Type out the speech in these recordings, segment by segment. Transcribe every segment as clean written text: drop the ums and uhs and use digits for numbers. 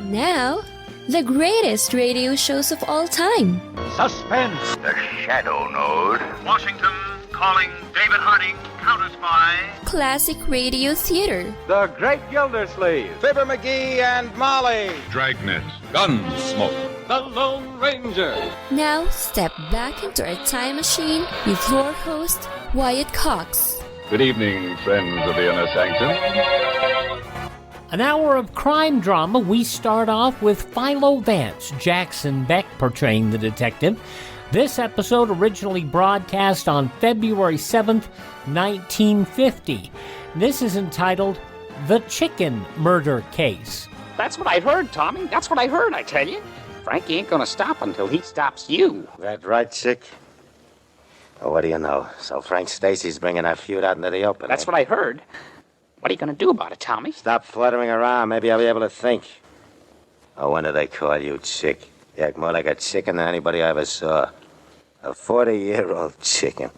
Now, the greatest radio shows of all time. Suspense. The Shadow Node. Washington calling David Harding, Counter Spy. Classic radio theater. The Great Gildersleeve. Fibber McGee and Molly. Dragnet. Gunsmoke. The Lone Ranger. Now, step back into our time machine with your host, Wyatt Cox. Good evening, friends of the Inner Sanctum. An hour of crime drama. We start off with Philo Vance, Jackson Beck portraying the detective. This episode originally broadcast on February 7th, 1950. This is entitled The Chicken Murder Case. That's what I heard, Tommy. That's what I heard, I tell you. Frankie ain't gonna stop until he stops you. That right, Chick? Well, what do you know? So Frank Stacy's bringing that feud out into the open. That's what I heard. What are you gonna do about it, Tommy? Stop fluttering around. Maybe I'll be able to think. Oh, when do they call you Chick? You act more like a chicken than anybody I ever saw. A 40-year-old chicken.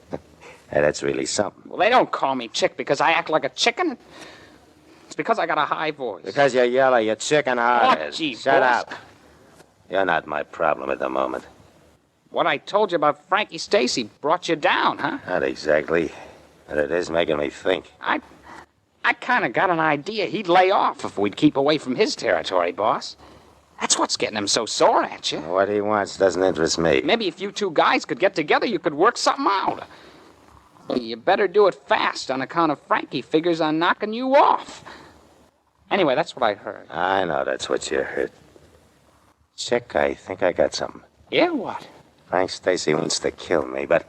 Hey, that's really something. Well, they don't call me Chick because I act like a chicken. It's because I got a high voice. Because you're yellow, you're chicken-hearted. Oh, gee, Shut boss. up. You're not my problem at the moment. What I told you about Frankie Stacy brought you down, huh? Not exactly. But it is making me think. I kind of got an idea he'd lay off if we'd keep away from his territory, boss. That's what's getting him so sore at you. What he wants doesn't interest me. Maybe if you two guys could get together, you could work something out. You better do it fast on account of Frankie figures on knocking you off. Anyway, that's what I heard. I know that's what you heard. Chick, I think I got something. Yeah, what? Frank Stacy wants to kill me, but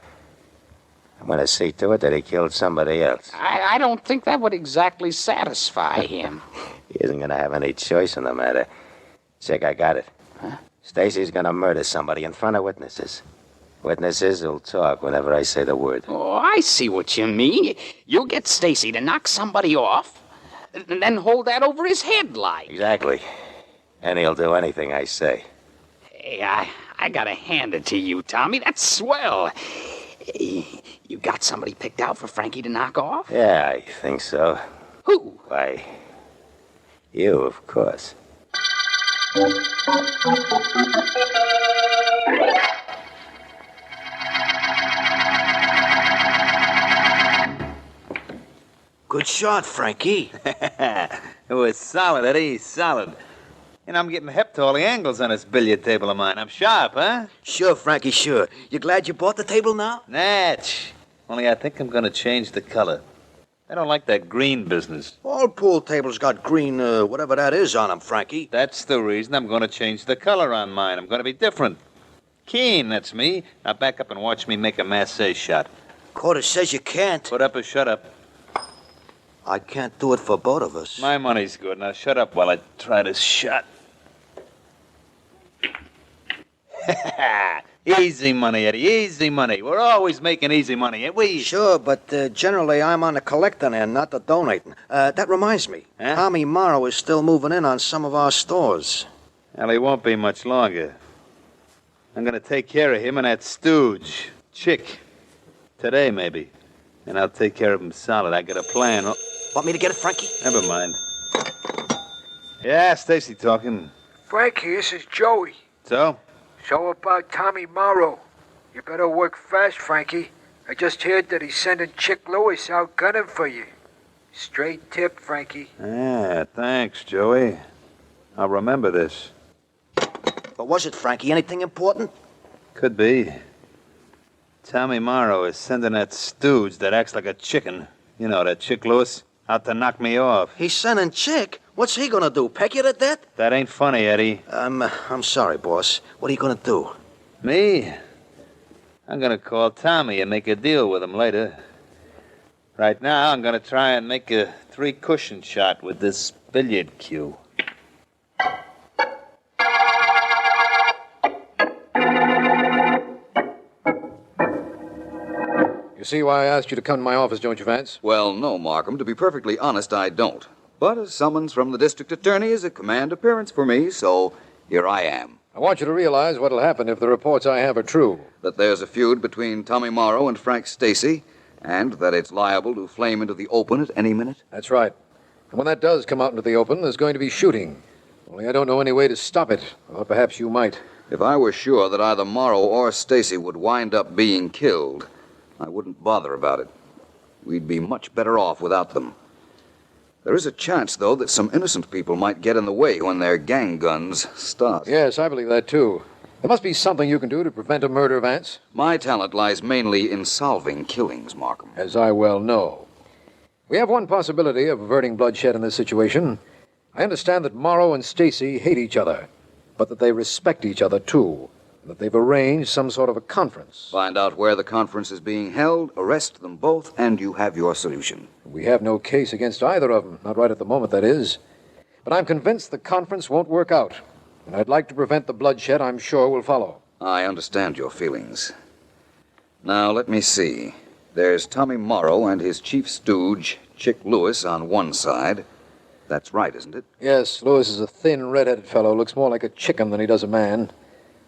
I'm going to see to it that he killed somebody else. I don't think that would exactly satisfy him. He isn't going to have any choice in the matter. Chick, I got it. Huh? Stacy's going to murder somebody in front of witnesses. Witnesses will talk whenever I say the word. Oh, I see what you mean. You'll get Stacy to knock somebody off, and then hold that over his head like. Exactly. And he'll do anything I say. Hey, I gotta hand it to you, Tommy. That's swell. You got somebody picked out for Frankie to knock off? Yeah, I think so. Who? Why, you, of course. Good shot, Frankie. It was solid, Eddie, solid. And I'm getting hep to all the angles on this billiard table of mine. I'm sharp, huh? Sure, Frankie, sure. You glad you bought the table now? Natch. Only I think I'm going to change the color. I don't like that green business. All pool tables got green, whatever that is on them, Frankie. That's the reason I'm going to change the color on mine. I'm going to be different. Keen, that's me. Now back up and watch me make a massé shot. Quarter says you can't. Put up or shut up. I can't do it for both of us. My money's good. Now shut up while I try this shot. Easy money, Eddie, easy money. We're always making easy money, ain't we? Sure, but generally I'm on the collecting end, not the donating. That reminds me. Huh? Tommy Morrow is still moving in on some of our stores. Well, he won't be much longer. I'm going to take care of him and that stooge, Chick. Today, maybe. And I'll take care of him solid. I got a plan. Oh, Want me to get it, Frankie? never mind. Yeah, Stacy talking. Frankie, this is Joey. So? So about Tommy Morrow. You better work fast, Frankie. I just heard that he's sending Chick Lewis out gunning for you. Straight tip, Frankie. Yeah, thanks, Joey. I'll remember this. What was it, Frankie? Anything important? Could be. Tommy Morrow is sending that stooge that acts like a chicken. You know, that Chick Lewis, out to knock me off. He's sending Chick? What's he gonna do, peck you to death? That ain't funny, Eddie. I'm sorry, boss. What are you gonna do? Me? I'm gonna call Tommy and make a deal with him later. Right now, I'm gonna try and make a 3-cushion shot with this billiard cue. You see why I asked you to come to my office, don't you, Vance? Well, no, Markham. To be perfectly honest, I don't. But a summons from the district attorney is a command appearance for me, so here I am. I want you to realize what'll happen if the reports I have are true. That there's a feud between Tommy Morrow and Frank Stacy, and that it's liable to flame into the open at any minute. That's right. And when that does come out into the open, there's going to be shooting. Only I don't know any way to stop it. Or perhaps you might. If I were sure that either Morrow or Stacy would wind up being killed, I wouldn't bother about it. We'd be much better off without them. There is a chance, though, that some innocent people might get in the way when their gang guns start. Yes, I believe that, too. There must be something you can do to prevent a murder, Vance. My talent lies mainly in solving killings, Markham. As I well know. We have one possibility of averting bloodshed in this situation. I understand that Morrow and Stacy hate each other, but that they respect each other, too. That they've arranged some sort of a conference. Find out where the conference is being held, arrest them both, and you have your solution. We have no case against either of them. Not right at the moment, that is. But I'm convinced the conference won't work out. And I'd like to prevent the bloodshed I'm sure will follow. I understand your feelings. Now, let me see. There's Tommy Morrow and his chief stooge, Chick Lewis, on one side. That's right, isn't it? Yes, Lewis is a thin, red-headed fellow. Looks more like a chicken than he does a man.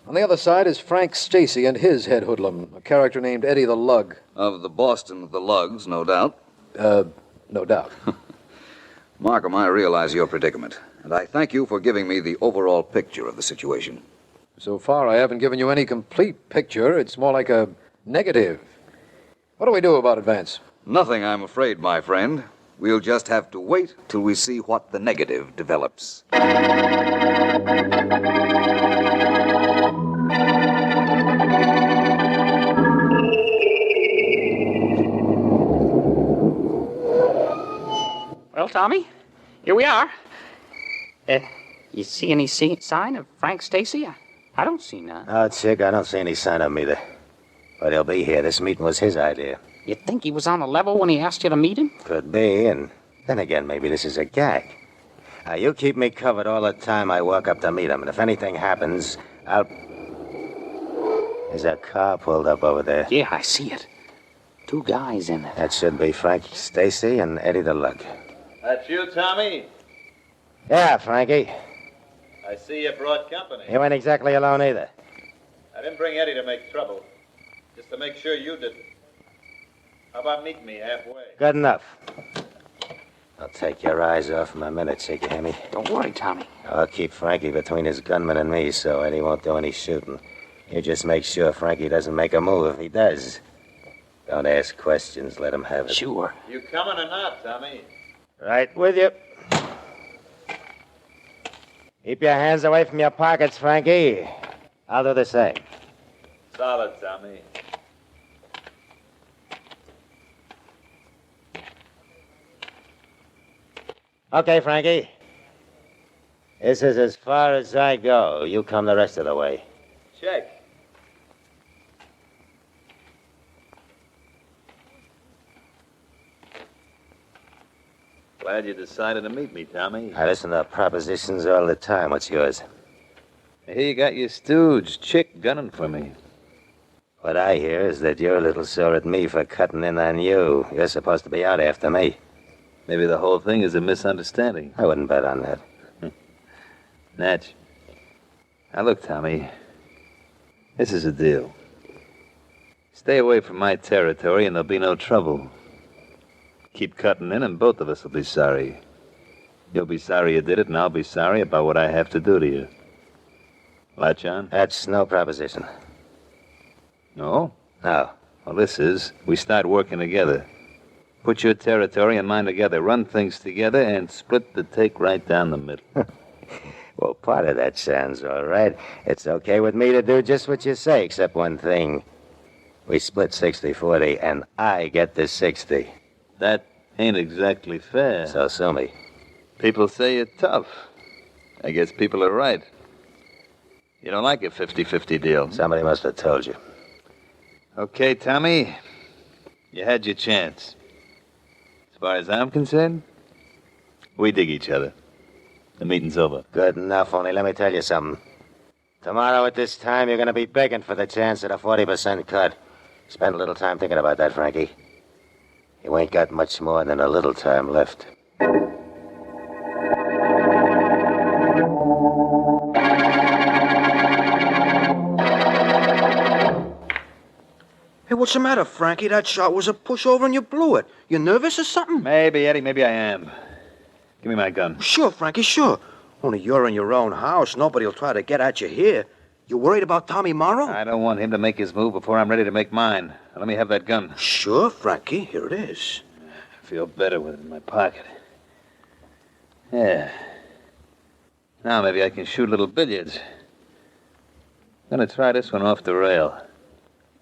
On the other side is Frank Stacy and his head hoodlum, a character named Eddie the Lug. Of the Boston the Lugs, no doubt. No doubt. Markham, I realize your predicament, and I thank you for giving me the overall picture of the situation. So far, I haven't given you any complete picture. It's more like a negative. What do we do about it, Vance? Nothing, I'm afraid, my friend. We'll just have to wait till we see what the negative develops. Well, Tommy, here we are. You see any sign of Frank Stacy? I don't see none. Oh, Chick, I don't see any sign of him either. But he'll be here. This meeting was his idea. You think he was on the level when he asked you to meet him? Could be, and then again, maybe this is a gag. You keep me covered all the time I walk up to meet him, and if anything happens, I'll... There's a car pulled up over there. Yeah, I see it. 2 guys in it. That should be Frank Stacy and Eddie the Lug. That's you, Tommy? Yeah, Frankie. I see you brought company. You ain't exactly alone either. I didn't bring Eddie to make trouble. Just to make sure you didn't. How about meeting me halfway? Good enough. I'll take your eyes off him a minute, Chick, you hear me? Don't worry, Tommy. I'll keep Frankie between his gunman and me so Eddie won't do any shooting. You just make sure Frankie doesn't make a move if he does. Don't ask questions, let him have it. Sure. You coming or not, Tommy? Right with you. Keep your hands away from your pockets, Frankie. I'll do the same. Solid, Tommy. Okay, Frankie. This is as far as I go. You come the rest of the way. Check. Glad you decided to meet me, Tommy. I listen to propositions all the time. What's yours? Here you got your stooge, Chick, gunning for me. What I hear is that you're a little sore at me for cutting in on you. You're supposed to be out after me. Maybe the whole thing is a misunderstanding. I wouldn't bet on that. Natch. Now look, Tommy. This is a deal. Stay away from my territory and there'll be no trouble. Keep cutting in and both of us will be sorry. You'll be sorry you did it and I'll be sorry about what I have to do to you. Latch on? That's no proposition. No? No. Well, this is. We start working together. Put your territory and mine together. Run things together and split the take right down the middle. Well, part of that sounds all right. It's okay with me to do just what you say, except one thing. We split 60-40, and I get the 60. That ain't exactly fair. So sue me. People say you're tough. I guess people are right. You don't like a 50-50 deal. Somebody must have told you. Okay, Tommy. You had your chance. As far as I'm concerned, we dig each other. The meeting's over. Good enough, only let me tell you something. Tomorrow at this time, you're going to be begging for the chance at a 40% cut. Spend a little time thinking about that, Frankie. You ain't got much more than a little time left. Hey, what's the matter, Frankie? That shot was a pushover and you blew it. You nervous or something? Maybe, Eddie, maybe I am. Give me my gun. Sure, Frankie, sure. Only you're in your own house. Nobody'll try to get at you here. You worried about Tommy Morrow? I don't want him to make his move before I'm ready to make mine. Let me have that gun. Sure, Frankie. Here it is. I feel better with it in my pocket. Yeah. Now maybe I can shoot a little billiards. Gonna try this one off the rail.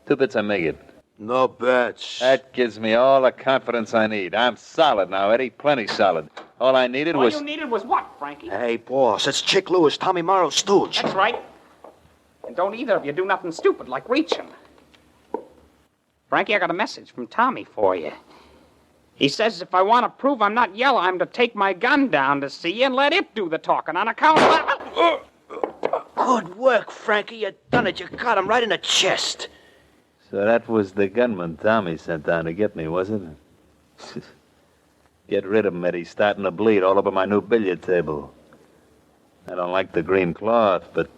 2 bits I make it. No bets. That gives me all the confidence I need. I'm solid now, Eddie. Plenty solid. All I needed was... All you needed was what, Frankie? Hey, boss, it's Chick Lewis, Tommy Morrow's stooge. That's right. And don't either of you do nothing stupid like reaching. Frankie, I got a message from Tommy for you. He says if I want to prove I'm not yellow, I'm to take my gun down to see you and let it do the talking on account of... Good work, Frankie. You done it. You got him right in the chest. So that was the gunman Tommy sent down to get me, was it? Get rid of him, Eddie. Starting to bleed all over my new billiard table. I don't like the green cloth, but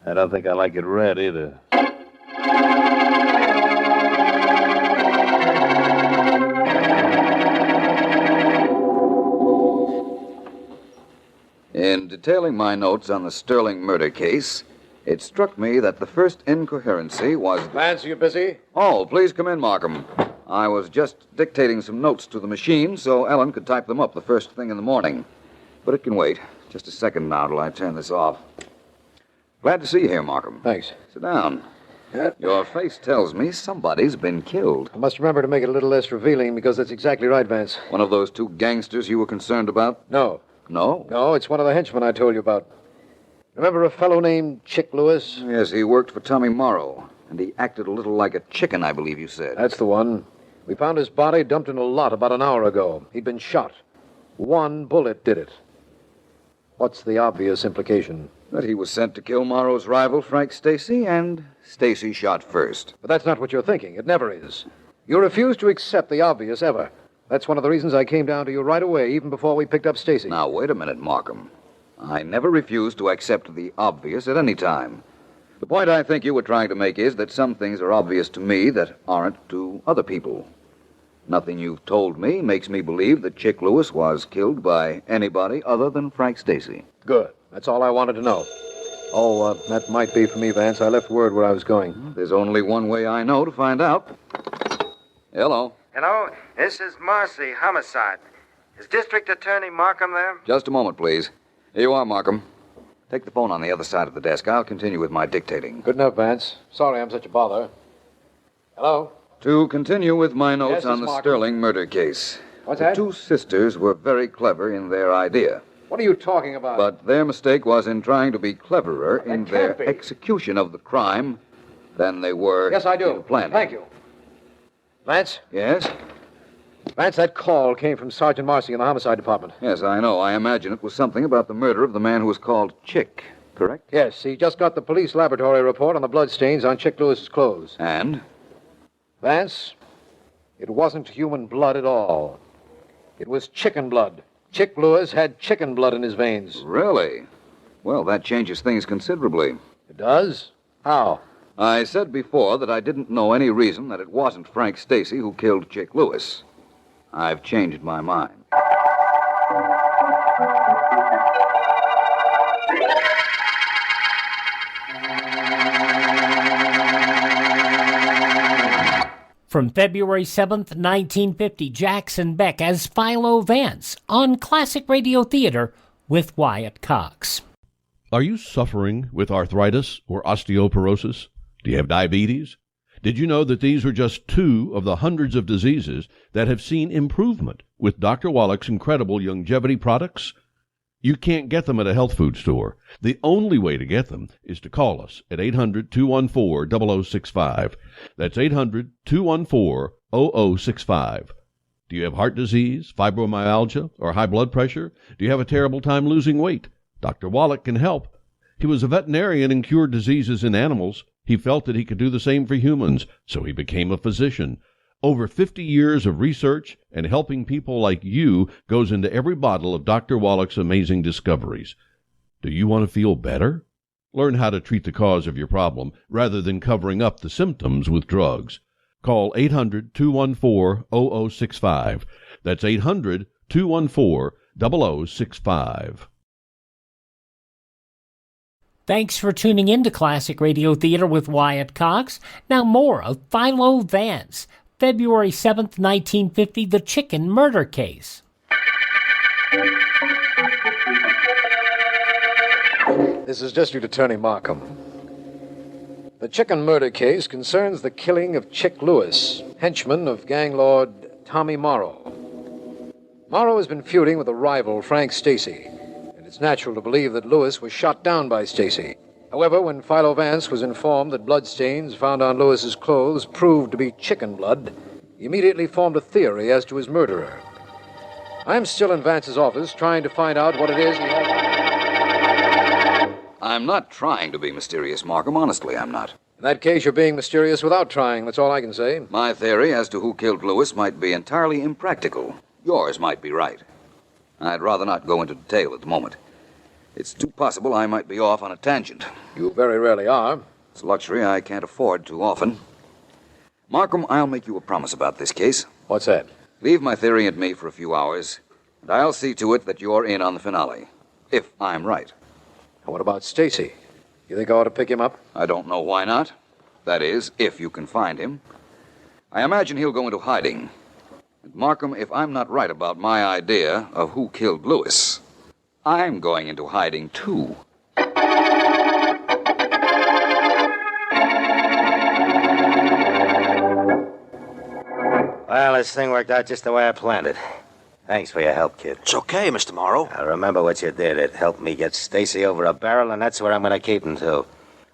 I don't think I like it red either. In detailing my notes on the Sterling murder case, it struck me that the first incoherency was... Vance, are you busy? Oh, please come in, Markham. I was just dictating some notes to the machine so Ellen could type them up the first thing in the morning. But it can wait. Just a second now till I turn this off. Glad to see you here, Markham. Thanks. Sit down. Your face tells me somebody's been killed. I must remember to make it a little less revealing because that's exactly right, Vance. One of those 2 gangsters you were concerned about? No. No? No, it's one of the henchmen I told you about. Remember a fellow named Chick Lewis? Yes, he worked for Tommy Morrow, and he acted a little like a chicken, I believe you said. That's the one. We found his body dumped in a lot about an hour ago. He'd been shot. 1 bullet did it. What's the obvious implication? That he was sent to kill Morrow's rival, Frank Stacy, and Stacy shot first. But that's not what you're thinking. It never is. You refuse to accept the obvious ever. That's one of the reasons I came down to you right away, even before we picked up Stacy. Now, wait a minute, Markham. I never refuse to accept the obvious at any time. The point I think you were trying to make is that some things are obvious to me that aren't to other people. Nothing you've told me makes me believe that Chick Lewis was killed by anybody other than Frank Stacy. Good. That's all I wanted to know. Oh, that might be for me, Vance. I left word where I was going. There's only one way I know to find out. Hello. Hello, this is Marcy, homicide. Is District Attorney Markham there? Just a moment, please. Here you are, Markham. Take the phone on the other side of the desk. I'll continue with my dictating. Good enough, Vance. Sorry I'm such a bother. Hello? To continue with my notes Yes, on the Markham. Sterling murder case. What's the that? 2 sisters were very clever in their idea. What are you talking about? But their mistake was in trying to be cleverer in That their can't be. execution of the crime than they were Yes, I do. in planning. Thank you. Vance? Yes? Vance, that call came from Sergeant Marcy in the homicide department. Yes, I know. I imagine it was something about the murder of the man who was called Chick, correct? Yes, he just got the police laboratory report on the bloodstains on Chick Lewis's clothes. And? Vance, it wasn't human blood at all. It was chicken blood. Chick Lewis had chicken blood in his veins. Really? Well, that changes things considerably. It does? How? I said before that I didn't know any reason that it wasn't Frank Stacy who killed Chick Lewis. I've changed my mind. From February 7th, 1950, Jackson Beck as Philo Vance on Classic Radio Theater with Wyatt Cox. Are you suffering with arthritis or osteoporosis? Do you have diabetes? Did you know that these are just 2 of the hundreds of diseases that have seen improvement with Dr. Wallach's incredible longevity products? You can't get them at a health food store. The only way to get them is to call us at 800-214-0065. That's 800-214-0065. Do you have heart disease, fibromyalgia, or high blood pressure? Do you have a terrible time losing weight? Dr. Wallach can help. He was a veterinarian and cured diseases in animals. He felt that he could do the same for humans, so he became a physician. Over 50 years of research and helping people like you goes into every bottle of Dr. Wallach's amazing discoveries. Do you want to feel better? Learn how to treat the cause of your problem rather than covering up the symptoms with drugs. Call 800-214-0065. That's 800-214-0065. Thanks for tuning in to Classic Radio Theater with Wyatt Cox. Now more of Philo Vance, February 7th, 1950, The Chicken Murder Case. This is District Attorney Markham. The chicken murder case concerns the killing of Chick Lewis, henchman of gang lord Tommy Morrow. Morrow has been feuding with a rival, Frank Stacy, and it's natural to believe that Lewis was shot down by Stacy. However, when Philo Vance was informed that bloodstains found on Lewis's clothes proved to be chicken blood, he immediately formed a theory as to his murderer. I'm still in Vance's office trying to find out what it is he has... I'm not trying to be mysterious, Markham. Honestly, I'm not. In that case, you're being mysterious without trying. That's all I can say. My theory as to who killed Lewis might be entirely impractical. Yours might be right. I'd rather not go into detail at the moment. It's too possible I might be off on a tangent. You very rarely are. It's a luxury I can't afford too often. Markham, I'll make you a promise about this case. What's that? Leave my theory and me for a few hours, and I'll see to it that you're in on the finale. If I'm right. What about Stacy? You think I ought to pick him up? I don't know why not. That is, if you can find him. I imagine he'll go into hiding. And Markham, if I'm not right about my idea of who killed Lewis, I'm going into hiding too. Well, this thing worked out just the way I planned it. Thanks for your help, kid. It's okay, Mr. Morrow. Now, remember what you did. It helped me get Stacy over a barrel, and that's where I'm going to keep him, too.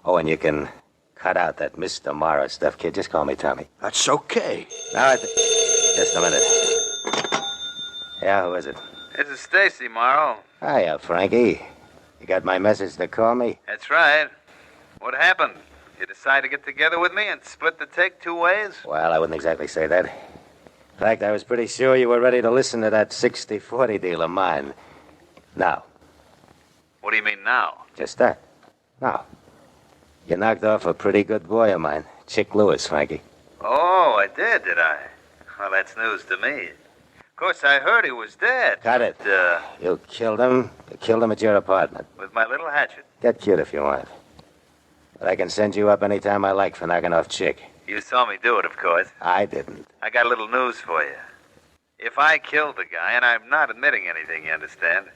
Oh, and you can cut out that Mr. Morrow stuff, kid. Just call me Tommy. That's okay. Now, just a minute. Yeah, who is it? This is Stacy, Morrow. Hiya, Frankie. You got my message to call me? That's right. What happened? You decide to get together with me and split the take two ways? Well, I wouldn't exactly say that. In fact, I was pretty sure you were ready to listen to that 60-40 deal of mine. Now. What do you mean now? Just that. Now. You knocked off a pretty good boy of mine, Chick Lewis, Frankie. Oh, I did I? Well, that's news to me. Of course, I heard he was dead. Cut it. You killed him. You killed him at your apartment. With my little hatchet. Get cute if you want. But I can send you up anytime I like for knocking off Chick. You saw me do it, of course. I didn't. I got a little news for you. If I killed the guy, and I'm not admitting anything, you understand,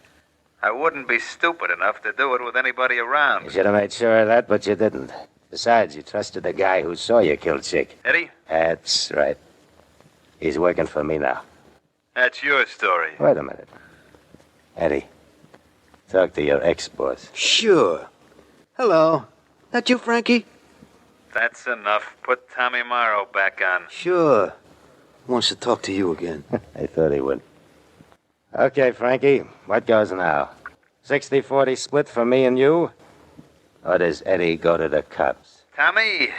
I wouldn't be stupid enough to do it with anybody around. You should have made sure of that, but you didn't. Besides, you trusted the guy who saw you kill Chick. Eddie? That's right. He's working for me now. That's your story. Wait a minute. Eddie, talk to your ex-boss. Sure. Hello. That you, Frankie? That's enough. Put Tommy Morrow back on. Sure. Wants to talk to you again. I thought he would. Okay, Frankie, what goes now? 60-40 split for me and you? Or does Eddie go to the cops? Tommy,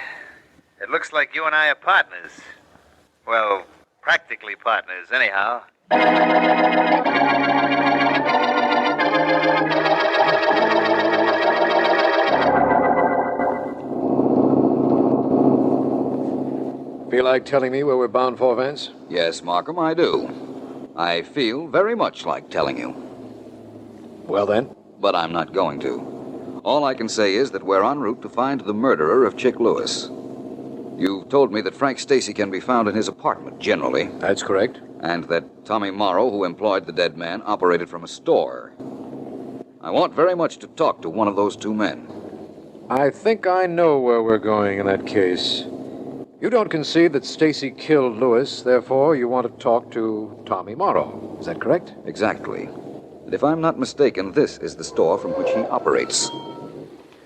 it looks like you and I are partners. Well, practically partners, anyhow. Feel like telling me where we're bound for, Vance? Yes, Markham, I do. I feel very much like telling you. Well, then? But I'm not going to. All I can say is that we're en route to find the murderer of Chick Lewis. You've told me that Frank Stacy can be found in his apartment, generally. That's correct. And that Tommy Morrow, who employed the dead man, operated from a store. I want very much to talk to one of those two men. I think I know where we're going in that case. You don't concede that Stacy killed Lewis, therefore you want to talk to Tommy Morrow. Is that correct? Exactly. And if I'm not mistaken, this is the store from which he operates.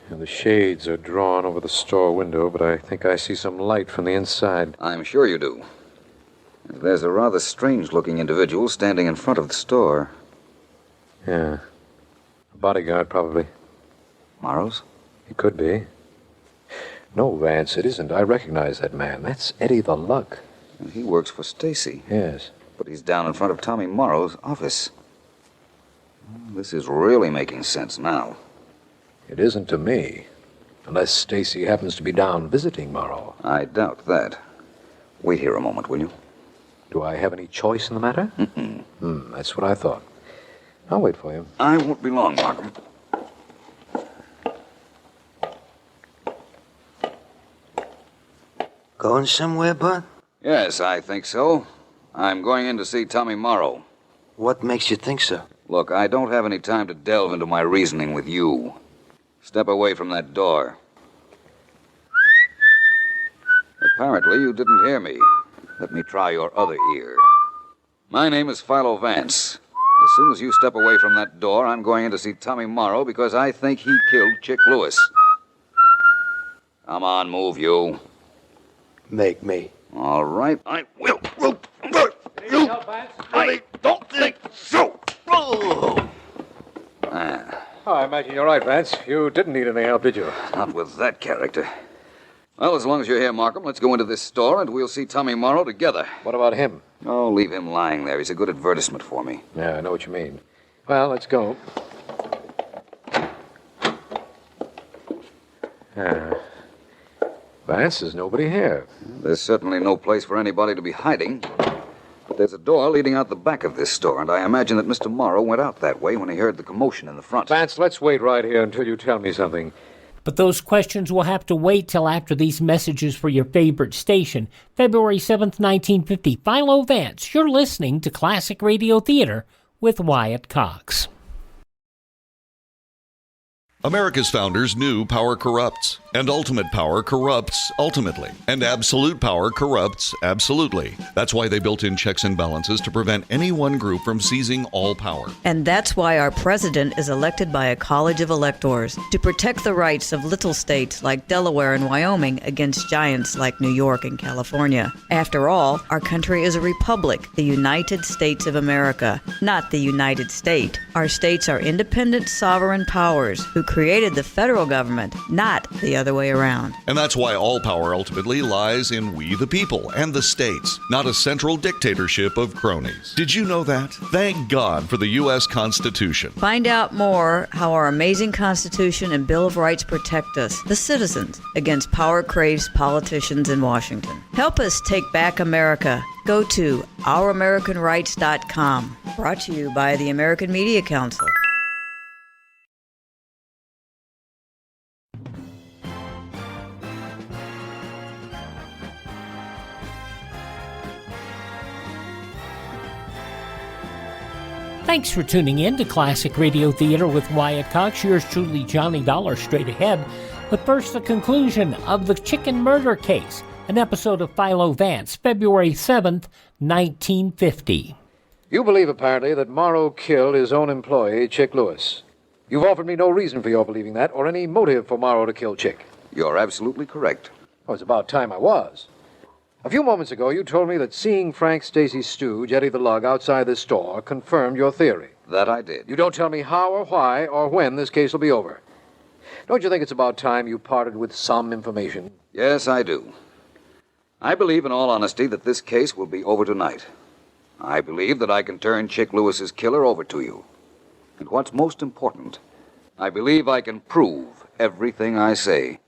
And the shades are drawn over the store window, but I think I see some light from the inside. I'm sure you do. And there's a rather strange-looking individual standing in front of the store. Yeah. A bodyguard, probably. Morrow's? He could be. No, Vance, it isn't. I recognize that man. That's Eddie the Lug. And he works for Stacy. Yes. But he's down in front of Tommy Morrow's office. This is really making sense now. It isn't to me. Unless Stacy happens to be down visiting Morrow. I doubt that. Wait here a moment, will you? Do I have any choice in the matter? That's what I thought. I'll wait for you. I won't be long, Markham. Going somewhere, Bud? Yes, I think so. I'm going in to see Tommy Morrow. What makes you think so? Look, I don't have any time to delve into my reasoning with you. Step away from that door. Apparently, you didn't hear me. Let me try your other ear. My name is Philo Vance. As soon as you step away from that door, I'm going in to see Tommy Morrow because I think he killed Chick Lewis. Come on, move, you. Make me. All right, I will. You. I don't think so. Oh, I imagine you're right, Vance. You didn't need any help, did you? Not with that character. Well, as long as you're here, Markham, let's go into this store and we'll see Tommy Morrow together. What about him? Oh, leave him lying there. He's a good advertisement for me. Yeah, I know what you mean. Well, let's go. Vance, there's nobody here. There's certainly no place for anybody to be hiding. But there's a door leading out the back of this store, and I imagine that Mr. Morrow went out that way when he heard the commotion in the front. Vance, let's wait right here until you tell me something. But those questions will have to wait till after these messages for your favorite station. February 7th, 1950. Philo Vance, you're listening to Classic Radio Theater with Wyatt Cox. America's founders knew power corrupts, and ultimate power corrupts ultimately, and absolute power corrupts absolutely. That's why they built in checks and balances to prevent any one group from seizing all power. And that's why our president is elected by a college of electors to protect the rights of little states like Delaware and Wyoming against giants like New York and California. After all, our country is a republic, the United States of America, not the United State. Our states are independent sovereign powers who created the federal government, not the other way around. And that's why all power ultimately lies in we the people and the states, not a central dictatorship of cronies. Did you know that? Thank God for the U.S. Constitution. Find out more how our amazing Constitution and Bill of Rights protect us, the citizens, against power-crazed politicians in Washington. Help us take back America. Go to ouramericanrights.com. Brought to you by the American Media Council. Thanks for tuning in to Classic Radio Theater with Wyatt Cox. Yours truly, Johnny Dollar, straight ahead. But first, the conclusion of the chicken murder case, an episode of Philo Vance, February 7th, 1950. You believe, apparently, that Morrow killed his own employee, Chick Lewis. You've offered me no reason for your believing that, or any motive for Morrow to kill Chick. You're absolutely correct. Oh, it's about time I was. A few moments ago, you told me that seeing Frank Stacy's stooge, Eddie the Lug, outside this store confirmed your theory. That I did. You don't tell me how or why or when this case will be over. Don't you think it's about time you parted with some information? Yes, I do. I believe, in all honesty, that this case will be over tonight. I believe that I can turn Chick Lewis's killer over to you. And what's most important, I believe I can prove everything I say.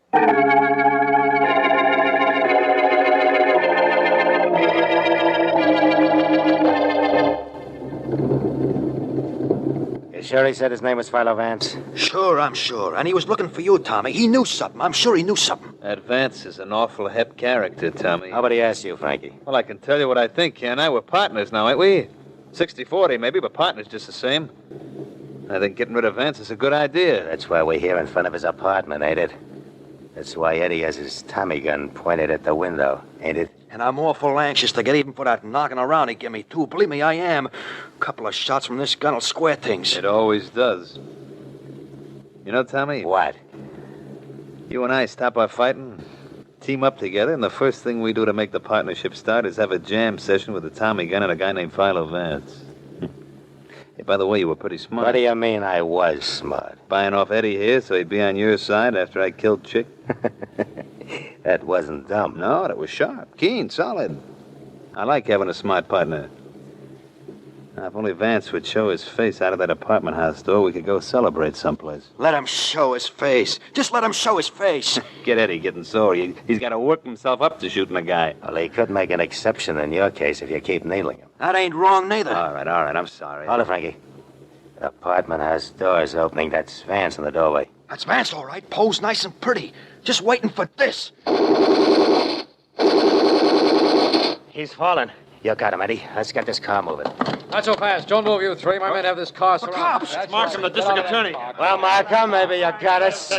Sure he said his name was Philo Vance? Sure, I'm sure. And he was looking for you, Tommy. He knew something. I'm sure he knew something. That Vance is an awful hep character, Tommy. Nobody asked you, Frankie. Well, I can tell you what I think, can't I? We're partners now, ain't we? 60-40 maybe, but partners just the same. I think getting rid of Vance is a good idea. That's why we're here in front of his apartment, ain't it? That's why Eddie has his Tommy gun pointed at the window, ain't it? And I'm awful anxious to get even for that knocking around he gave me, too. Believe me, I am. A couple of shots from this gun will square things. It always does. You know, Tommy? What? You and I stop our fighting, team up together, and the first thing we do to make the partnership start is have a jam session with a Tommy gun and a guy named Philo Vance. Hey, by the way, you were pretty smart. What do you mean I was smart? Buying off Eddie here so he'd be on your side after I killed Chick? That wasn't dumb. No, that was sharp, keen, solid. I like having a smart partner. Now, if only Vance would show his face out of that apartment house door, we could go celebrate someplace. Let him show his face. Just let him show his face. Get Eddie getting sore. He's got to work himself up to shooting a guy. Well, he could make an exception in your case if you keep needling him. That ain't wrong, neither. All right, I'm sorry. Hold it, Frankie. The apartment house door's opening. That's Vance in the doorway. That's Vance, all right. Posed nice and pretty. Just waiting for this. He's fallen. You got him, Eddie. Let's get this car moving. Not so fast. Don't move, you three. My men have this car surrounded. Cops! Mark's from the district attorney. Well, Markham, maybe you got us.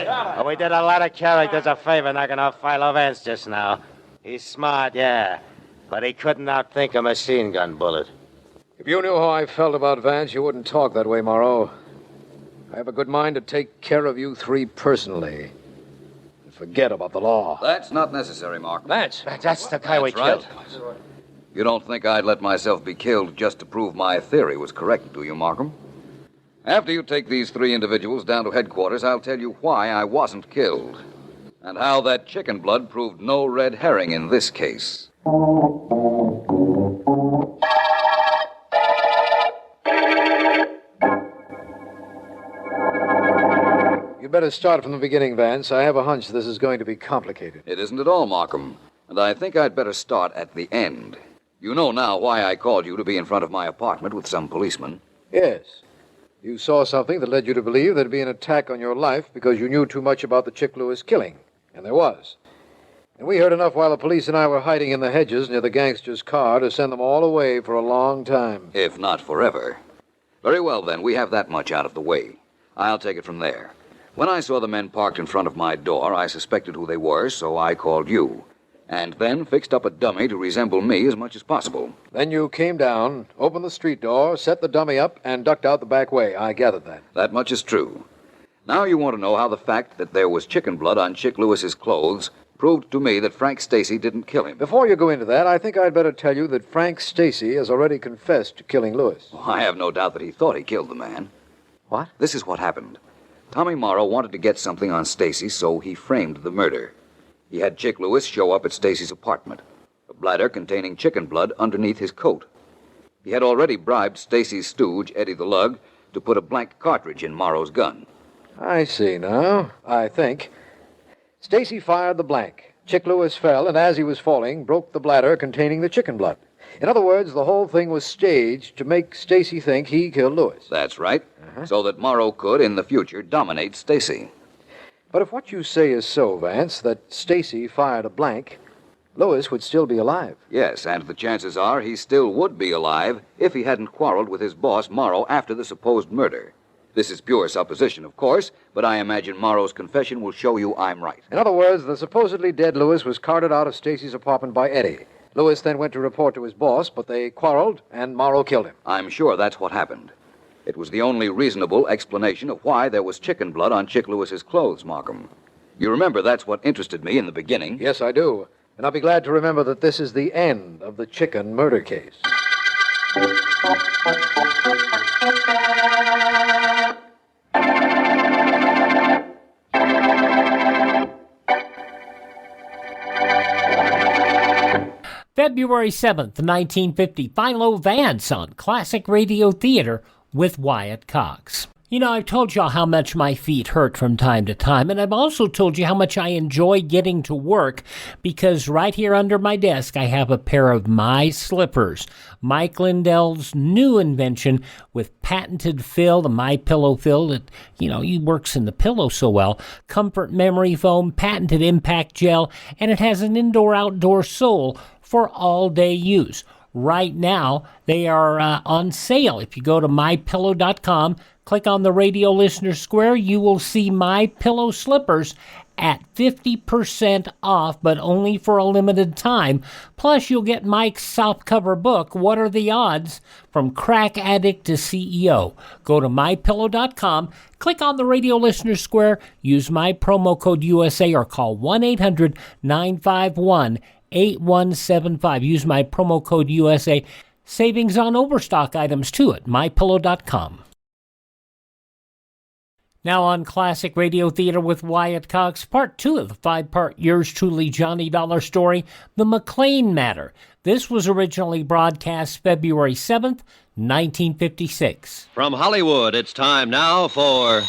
We did a lot of characters a favor knocking off Philo Vance just now. He's smart, yeah. But he couldn't outthink a machine gun bullet. If you knew how I felt about Vance, you wouldn't talk that way, Morrow. I have a good mind to take care of you three personally. And forget about the law. That's not necessary, Mark. Vance. That's the guy we killed. You don't think I'd let myself be killed just to prove my theory was correct, do you, Markham? After you take these three individuals down to headquarters, I'll tell you why I wasn't killed. And how that chicken blood proved no red herring in this case. You'd better start from the beginning, Vance. I have a hunch this is going to be complicated. It isn't at all, Markham. And I think I'd better start at the end. You know now why I called you to be in front of my apartment with some policemen. Yes. You saw something that led you to believe there'd be an attack on your life because you knew too much about the Chick Lewis killing. And there was. And we heard enough while the police and I were hiding in the hedges near the gangster's car to send them all away for a long time. If not forever. Very well, then. We have that much out of the way. I'll take it from there. When I saw the men parked in front of my door, I suspected who they were, so I called you. And then fixed up a dummy to resemble me as much as possible. Then you came down, opened the street door, set the dummy up, and ducked out the back way. I gathered that. That much is true. Now you want to know how the fact that there was chicken blood on Chick Lewis's clothes proved to me that Frank Stacy didn't kill him. Before you go into that, I think I'd better tell you that Frank Stacy has already confessed to killing Lewis. Oh, I have no doubt that he thought he killed the man. What? This is what happened. Tommy Morrow wanted to get something on Stacy, so he framed the murder. He had Chick Lewis show up at Stacy's apartment, a bladder containing chicken blood underneath his coat. He had already bribed Stacy's stooge, Eddie the Lug, to put a blank cartridge in Morrow's gun. I see now, I think. Stacy fired the blank. Chick Lewis fell, and as he was falling, broke the bladder containing the chicken blood. In other words, the whole thing was staged to make Stacy think he killed Lewis. That's right, so that Morrow could, in the future, dominate Stacy. But if what you say is so, Vance, that Stacy fired a blank, Lewis would still be alive. Yes, and the chances are he still would be alive if he hadn't quarreled with his boss, Morrow, after the supposed murder. This is pure supposition, of course, but I imagine Morrow's confession will show you I'm right. In other words, the supposedly dead Lewis was carted out of Stacy's apartment by Eddie. Lewis then went to report to his boss, but they quarreled, and Morrow killed him. I'm sure that's what happened. It was the only reasonable explanation of why there was chicken blood on Chick Lewis's clothes, Markham. You remember that's what interested me in the beginning. Yes, I do. And I'll be glad to remember that this is the end of the chicken murder case. February 7th, 1950, Philo Vance on Classic Radio Theater with Wyatt Cox. You know, I've told y'all how much my feet hurt from time to time, and I've also told you how much I enjoy getting to work because right here under my desk I have a pair of my slippers. Mike Lindell's new invention with patented fill, the My Pillow fill that, he works in the pillow so well, comfort memory foam, patented impact gel, and it has an indoor-outdoor sole for all-day use. Right now, they are on sale. If you go to mypillow.com, click on the radio listener square, you will see My Pillow slippers at 50% off, but only for a limited time. Plus, you'll get Mike's softcover book, What Are the Odds? From Crack Addict to CEO. Go to mypillow.com, click on the radio listener square, use my promo code USA, or call 1-800-951-8175. Use my promo code USA. Savings on overstock items, too, at mypillow.com. Now on Classic Radio Theater with Wyatt Cox, Part 2 of the 5-part Yours Truly Johnny Dollar story, The McClain Matter. This was originally broadcast February 7th, 1956. From Hollywood, it's time now for...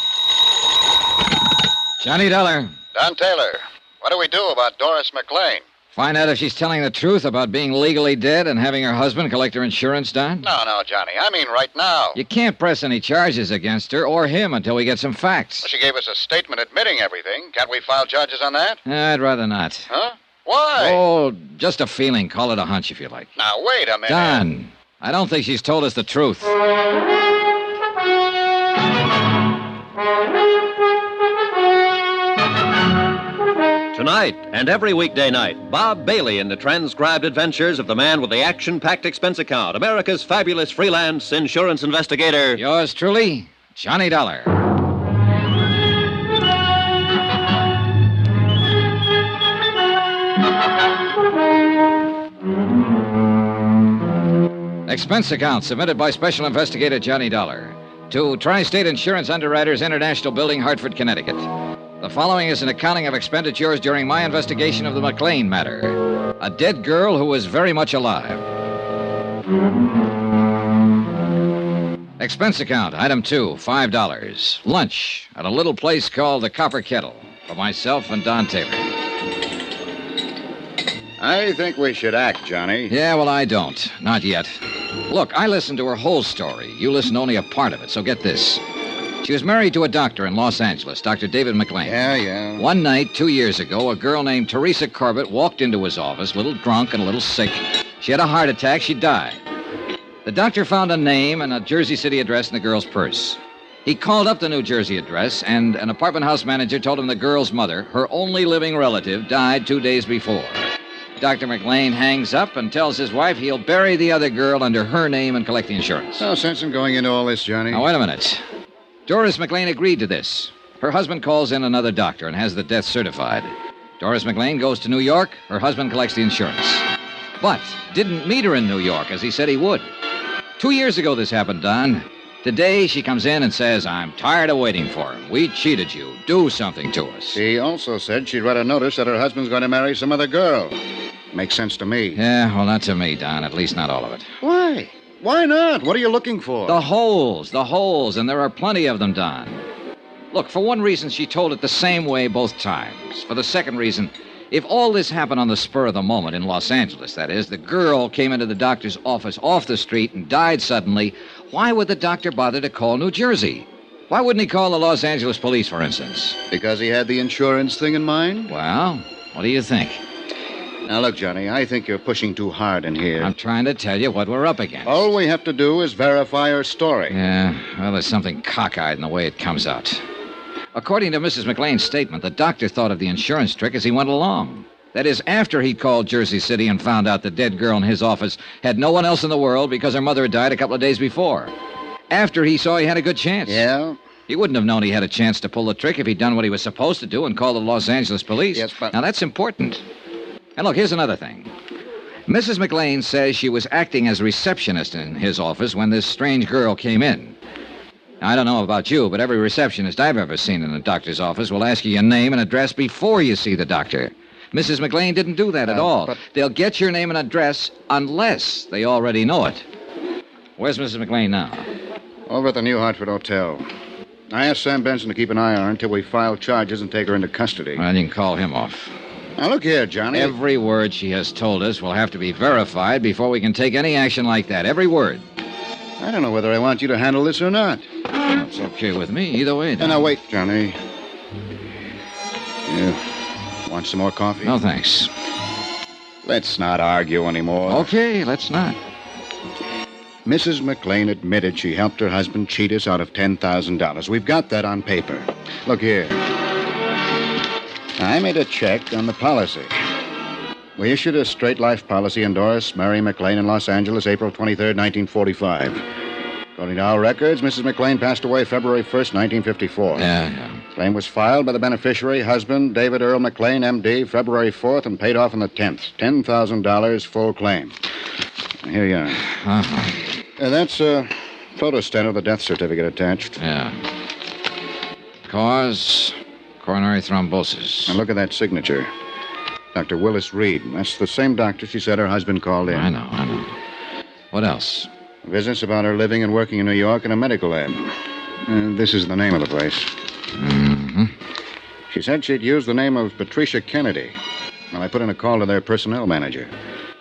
Johnny Dollar. Don Taylor, what do we do about Doris McClain? Find out if she's telling the truth about being legally dead and having her husband collect her insurance, Don? No, Johnny. I mean right now. You can't press any charges against her or him until we get some facts. Well, she gave us a statement admitting everything. Can't we file charges on that? I'd rather not. Huh? Why? Oh, just a feeling. Call it a hunch if you like. Now, wait a minute. Don, I don't think she's told us the truth. Tonight and every weekday night, Bob Bailey in the transcribed adventures of the man with the action-packed expense account, America's fabulous freelance insurance investigator. Yours truly, Johnny Dollar. Expense account submitted by Special Investigator Johnny Dollar to Tri-State Insurance Underwriters International Building, Hartford, Connecticut. The following is an accounting of expenditures during my investigation of the McClain Matter. A dead girl who was very much alive. Expense account, item 2, $5. Lunch at a little place called the Copper Kettle for myself and Don Taylor. I think we should act, Johnny. Yeah, well, I don't. Not yet. Look, I listened to her whole story. You listened only a part of it, so get this. She was married to a doctor in Los Angeles, Dr. David McClain. Yeah. One night, 2 years ago, a girl named Teresa Corbett walked into his office, a little drunk and a little sick. She had a heart attack. She died. The doctor found a name and a Jersey City address in the girl's purse. He called up the New Jersey address, and an apartment house manager told him the girl's mother, her only living relative, died 2 days before. Dr. McClain hangs up and tells his wife he'll bury the other girl under her name and collect the insurance. No sense in going into all this, Johnny. Now, wait a minute. Doris McClain agreed to this. Her husband calls in another doctor and has the death certified. Doris McClain goes to New York. Her husband collects the insurance. But didn't meet her in New York, as he said he would. 2 years ago this happened, Don. Today she comes in and says, I'm tired of waiting for him. We cheated you. Do something to us. She also said she'd read a notice that her husband's going to marry some other girl. Makes sense to me. Yeah, well, not to me, Don. At least not all of it. Why? Why not? What are you looking for? The holes, and there are plenty of them, Don. Look, for one reason, she told it the same way both times. For the second reason, if all this happened on the spur of the moment in Los Angeles, that is, the girl came into the doctor's office off the street and died suddenly, why would the doctor bother to call New Jersey? Why wouldn't he call the Los Angeles police, for instance? Because he had the insurance thing in mind? Well, what do you think? Now, look, Johnny, I think you're pushing too hard in here. I'm trying to tell you what we're up against. All we have to do is verify her story. Yeah, well, there's something cockeyed in the way it comes out. According to Mrs. McClain's statement, the doctor thought of the insurance trick as he went along. That is, after he called Jersey City and found out the dead girl in his office had no one else in the world because her mother had died a couple of days before. After he saw he had a good chance. Yeah? He wouldn't have known he had a chance to pull the trick if he'd done what he was supposed to do and called the Los Angeles police. Yes, but... Now, that's important. And look, here's another thing. Mrs. McClain says she was acting as receptionist in his office when this strange girl came in. Now, I don't know about you, but every receptionist I've ever seen in a doctor's office will ask you your name and address before you see the doctor. Mrs. McClain didn't do that at all. But... They'll get your name and address unless they already know it. Where's Mrs. McClain now? Over at the New Hartford Hotel. I asked Sam Benson to keep an eye on her until we file charges and take her into custody. Well, you can call him off. Now, look here, Johnny. Every word she has told us will have to be verified before we can take any action like that. Every word. I don't know whether I want you to handle this or not. It's okay with me, either way. Now, wait, Johnny. You want some more coffee? No, thanks. Let's not argue anymore. Okay, let's not. Mrs. McClain admitted she helped her husband cheat us out of $10,000. We've got that on paper. Look here. I made a check on the policy. We issued a straight life policy in Doris Mary McClain in Los Angeles, April 23rd, 1945. According to our records, Mrs. McClain passed away February 1st, 1954. Yeah. Claim was filed by the beneficiary, husband, David Earl McClain, M.D., February 4th, and paid off on the 10th. $10,000 full claim. Here you are. Uh-huh. That's a photostat of the death certificate attached. Yeah. Cause... coronary thrombosis. Now look at that signature. Dr. Willis Reed. That's the same doctor she said her husband called in. I know. What else? Business about her living and working in New York in a medical lab. This is the name of the place. Mm-hmm. She said she'd used the name of Patricia Kennedy. Well, I put in a call to their personnel manager.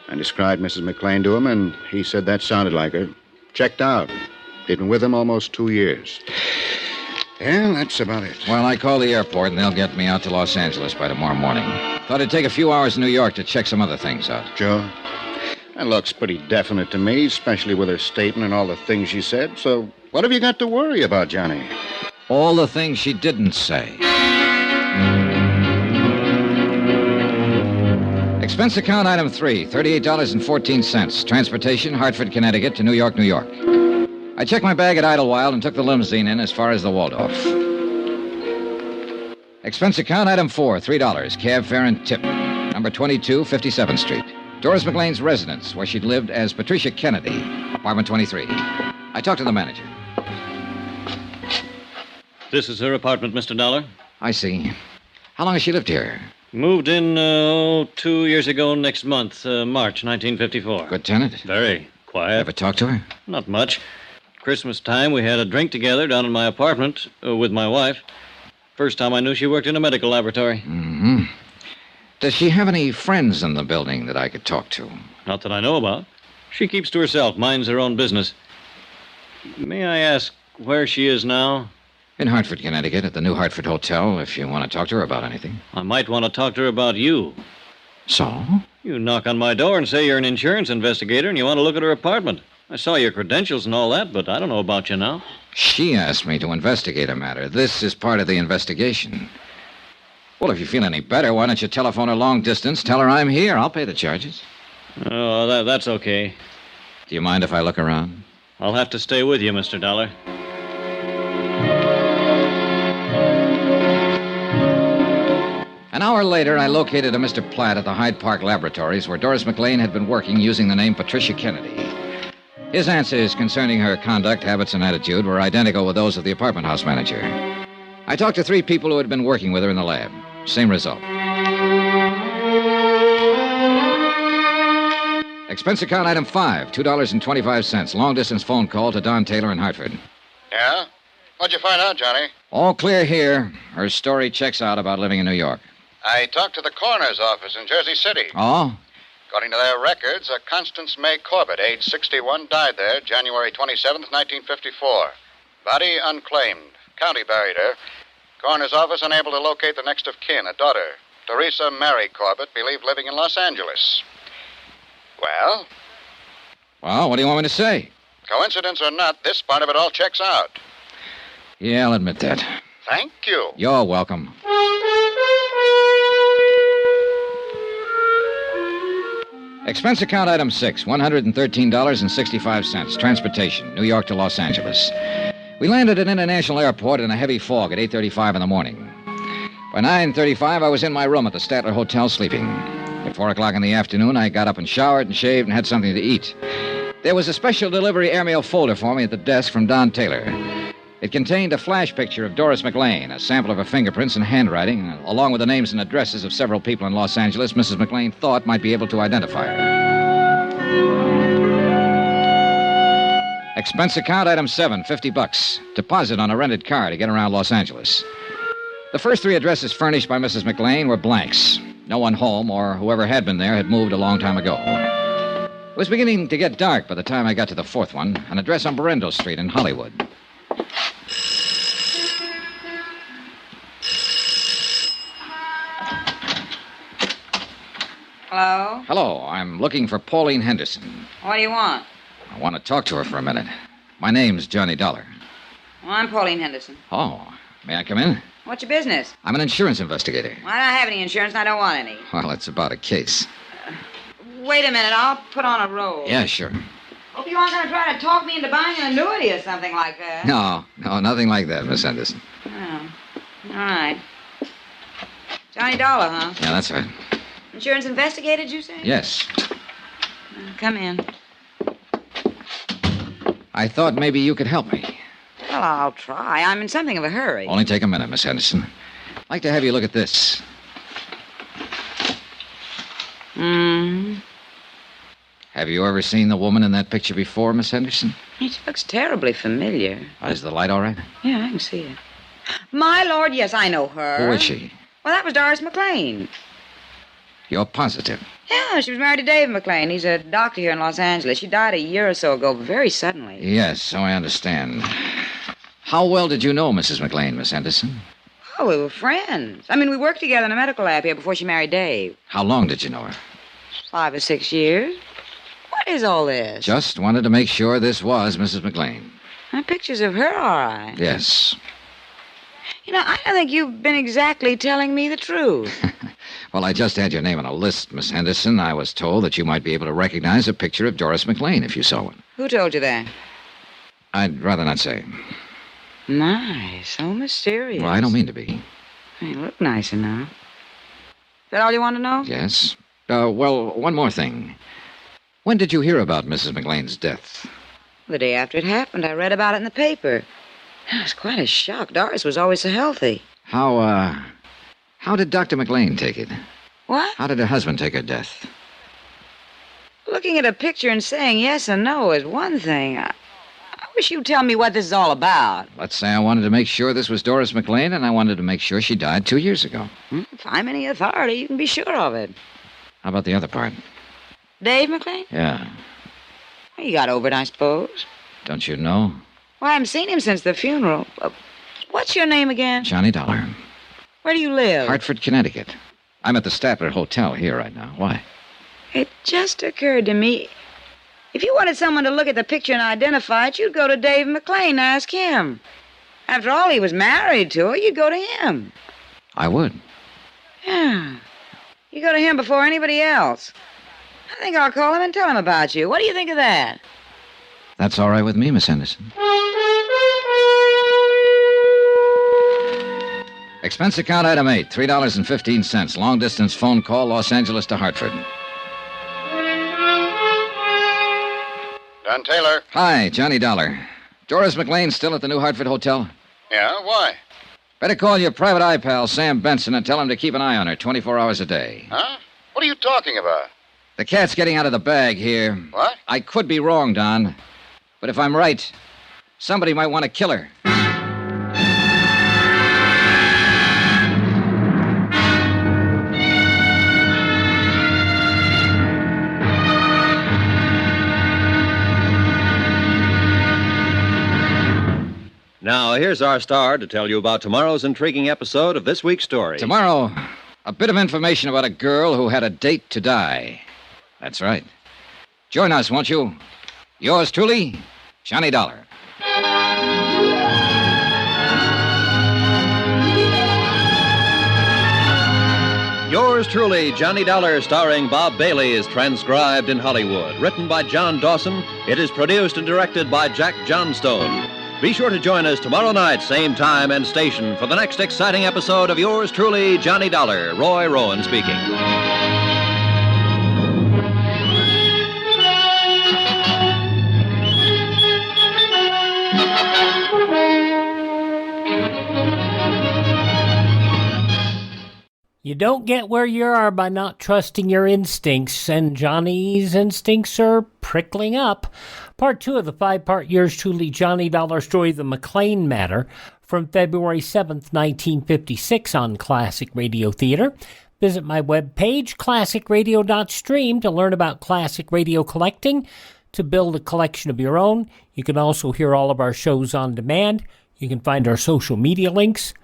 I described Mrs. McClain to him, and he said that sounded like her. Checked out. They'd been with him almost 2 years. Yeah, that's about it. Well, I call the airport, and they'll get me out to Los Angeles by tomorrow morning. Thought it'd take a few hours in New York to check some other things out. Sure. That looks pretty definite to me, especially with her statement and all the things she said. So what have you got to worry about, Johnny? All the things she didn't say. Expense account item 3, $38.14. Transportation, Hartford, Connecticut to New York, New York. I checked my bag at Idlewild and took the limousine in as far as the Waldorf. Expense account item 4, $3, cab fare and tip. Number 22, 57th Street. Doris McClain's residence, where she'd lived as Patricia Kennedy, apartment 23. I talked to the manager. This is her apartment, Mr. Dollar. I see. How long has she lived here? Moved in, 2 years ago next month, March 1954. Good tenant? Very quiet. Ever talked to her? Not much. Christmas time, we had a drink together down in my apartment with my wife. First time I knew she worked in a medical laboratory. Mm-hmm. Does she have any friends in the building that I could talk to? Not that I know about. She keeps to herself, minds her own business. May I ask where she is now? In Hartford, Connecticut, at the New Hartford Hotel, if you want to talk to her about anything. I might want to talk to her about you. So? You knock on my door and say you're an insurance investigator and you want to look at her apartment. I saw your credentials and all that, but I don't know about you now. She asked me to investigate a matter. This is part of the investigation. Well, if you feel any better, why don't you telephone her long distance, tell her I'm here. I'll pay the charges. Oh, that's okay. Do you mind if I look around? I'll have to stay with you, Mr. Dollar. An hour later, I located a Mr. Platt at the Hyde Park Laboratories where Doris McClain had been working using the name Patricia Kennedy. His answers concerning her conduct, habits, and attitude were identical with those of the apartment house manager. I talked to 3 people who had been working with her in the lab. Same result. Expense account item 5, $2.25. Long-distance phone call to Don Taylor in Hartford. Yeah? What'd you find out, Johnny? All clear here. Her story checks out about living in New York. I talked to the coroner's office in Jersey City. Oh? According to their records, a Constance May Corbett, age 61, died there January 27th, 1954. Body unclaimed. County buried her. Coroner's office unable to locate the next of kin, a daughter, Teresa Mary Corbett, believed living in Los Angeles. Well? Well, what do you want me to say? Coincidence or not, this part of it all checks out. Yeah, I'll admit that. Thank you. You're welcome. Expense account item 6, $113.65. Transportation, New York to Los Angeles. We landed at International Airport in a heavy fog at 8:35 in the morning. By 9:35, I was in my room at the Statler Hotel sleeping. At 4 o'clock in the afternoon, I got up and showered and shaved and had something to eat. There was a special delivery airmail folder for me at the desk from Don Taylor. It contained a flash picture of Doris McClain, a sample of her fingerprints and handwriting, along with the names and addresses of several people in Los Angeles Mrs. McClain thought might be able to identify her. Expense account item 7, $50. Deposit on a rented car to get around Los Angeles. The first 3 addresses furnished by Mrs. McClain were blanks. No one home or whoever had been there had moved a long time ago. It was beginning to get dark by the time I got to the 4th one, an address on Berendo Street in Hollywood. Hello? Hello, I'm looking for Pauline Henderson. What do you want? I want to talk to her for a minute. My name's Johnny Dollar. Well, I'm Pauline Henderson. Oh, may I come in? What's your business? I'm an insurance investigator. Well, I don't have any insurance and I don't want any. Well, it's about a case. Wait a minute, I'll put on a roll. Yeah, sure. Hope you aren't going to try to talk me into buying an annuity or something like that. No, nothing like that, Miss Henderson. Oh, all right. Johnny Dollar, huh? Yeah, that's right. Insurance investigator, did you say? Yes. Come in. I thought maybe you could help me. Well, I'll try. I'm in something of a hurry. Only take a minute, Miss Henderson. I'd like to have you look at this. Have you ever seen the woman in that picture before, Miss Henderson? It looks terribly familiar. Is the light all right? Yeah, I can see it. My lord, yes, I know her. Who is she? Well, that was Doris McClain. You're positive? Yeah, she was married to Dave McClain. He's a doctor here in Los Angeles. She died a year or so ago, very suddenly. Yes, so I understand. How well did you know Mrs. McClain, Miss Henderson? Oh, we were friends. I mean, we worked together in a medical lab here before she married Dave. How long did you know her? 5 or 6 years. What is all this? Just wanted to make sure this was Mrs. McClain. Pictures of her, all right. Yes. You know, I don't think you've been exactly telling me the truth. Well, I just had your name on a list, Miss Henderson. I was told that you might be able to recognize a picture of Doris McClain if you saw one. Who told you that? I'd rather not say. My, so mysterious. Well, I don't mean to be. You look nice enough. Is that all you want to know? Yes. Well, one more thing. When did you hear about Mrs. McClain's death? The day after it happened, I read about it in the paper. It was quite a shock. Doris was always so healthy. How did Dr. McClain take it? What? How did her husband take her death? Looking at a picture and saying yes and no is one thing. I wish you'd tell me what this is all about. Let's say I wanted to make sure this was Doris McClain, and I wanted to make sure she died 2 years ago. If I'm any authority, you can be sure of it. How about the other part? Dave McClain? Yeah. He got over it, I suppose. Don't you know? Well, I haven't seen him since the funeral. What's your name again? Johnny Dollar. Where do you live? Hartford, Connecticut. I'm at the Statler Hotel here right now. Why? It just occurred to me. If you wanted someone to look at the picture and identify it, you'd go to Dave McClain and ask him. After all, he was married to her. You'd go to him. I would. Yeah. You go to him before anybody else. I think I'll call him and tell him about you. What do you think of that? That's all right with me, Miss Henderson. Expense account item 8, $3.15. Long distance phone call, Los Angeles to Hartford. John Taylor. Hi, Johnny Dollar. Doris McClain still at the New Hartford Hotel? Yeah, why? Better call your private eye pal, Sam Benson, and tell him to keep an eye on her 24 hours a day. Huh? What are you talking about? The cat's getting out of the bag here. What? I could be wrong, Don. But if I'm right, somebody might want to kill her. Now, here's our star to tell you about tomorrow's intriguing episode of this week's story. Tomorrow, a bit of information about a girl who had a date to die. That's right. Join us, won't you? Yours truly, Johnny Dollar. Yours truly, Johnny Dollar, starring Bob Bailey, is transcribed in Hollywood. Written by John Dawson, it is produced and directed by Jack Johnstone. Be sure to join us tomorrow night, same time and station, for the next exciting episode of Yours truly, Johnny Dollar. Roy Rowan speaking. You don't get where you are by not trusting your instincts, and Johnny's instincts are prickling up. Part 2 of the 5-part Yours truly Johnny Dollar story, The McClain Matter, from February 7th, 1956 on Classic Radio Theater. Visit my webpage, classicradio.stream, to learn about classic radio collecting, to build a collection of your own. You can also hear all of our shows on demand. You can find our social media links.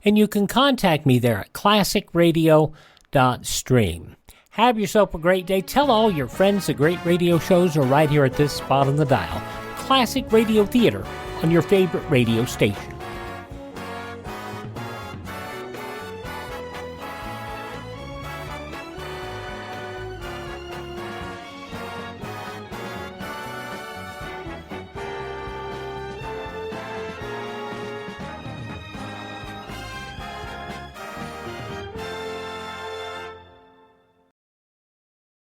And you can contact me there at classicradio.stream. Have yourself a great day. Tell all your friends the great radio shows are right here at this spot on the dial. Classic Radio Theater on your favorite radio station.